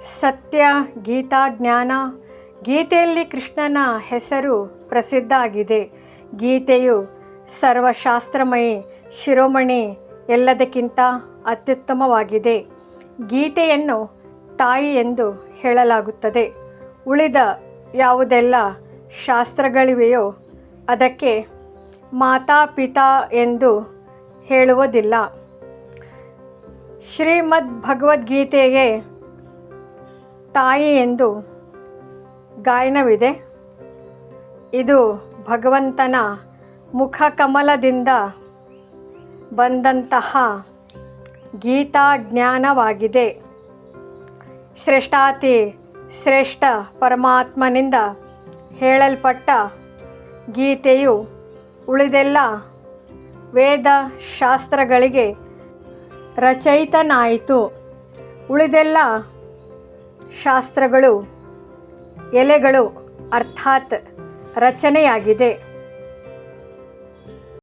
ಸತ್ಯ, ಗೀತಾ, ಜ್ಞಾನ. ಗೀತೆಯಲ್ಲಿ ಕೃಷ್ಣನ ಹೆಸರು ಪ್ರಸಿದ್ಧ ಆಗಿದೆ. ಗೀತೆಯು ಸರ್ವಶಾಸ್ತ್ರಮಯಿ ಶಿರೋಮಣಿ, ಎಲ್ಲದಕ್ಕಿಂತ ಅತ್ಯುತ್ತಮವಾಗಿದೆ. ಗೀತೆಯನ್ನು ತಾಯಿ ಎಂದು ಹೇಳಲಾಗುತ್ತದೆ. ಉಳಿದ ಯಾವುದೆಲ್ಲ ಶಾಸ್ತ್ರಗಳಿವೆಯೋ ಅದಕ್ಕೆ ಮಾತಾ ಪಿತಾ ಎಂದು ಹೇಳುವುದಿಲ್ಲ. ಶ್ರೀಮದ್ ಭಗವದ್ಗೀತೆಗೆ ತಾಯಿ ಎಂದು ಗಾಯನವಿದೆ. ಇದು ಭಗವಂತನ ಮುಖಕಮಲದಿಂದ ಬಂದಂತಹ ಗೀತಾ ಜ್ಞಾನವಾಗಿದೆ. ಶ್ರೇಷ್ಠಾತಿ ಶ್ರೇಷ್ಠ ಪರಮಾತ್ಮನಿಂದ ಹೇಳಲ್ಪಟ್ಟ ಗೀತೆಯು ಉಳಿದೆಲ್ಲ ವೇದ ಶಾಸ್ತ್ರಗಳಿಗೆ ರಚಯಿತನಾಯಿತು. ಉಳಿದೆಲ್ಲ ಶಾಸ್ತ್ರಗಳು ಎಲೆಗಳು ಅರ್ಥಾತ್ ರಚನೆಯಾಗಿದೆ.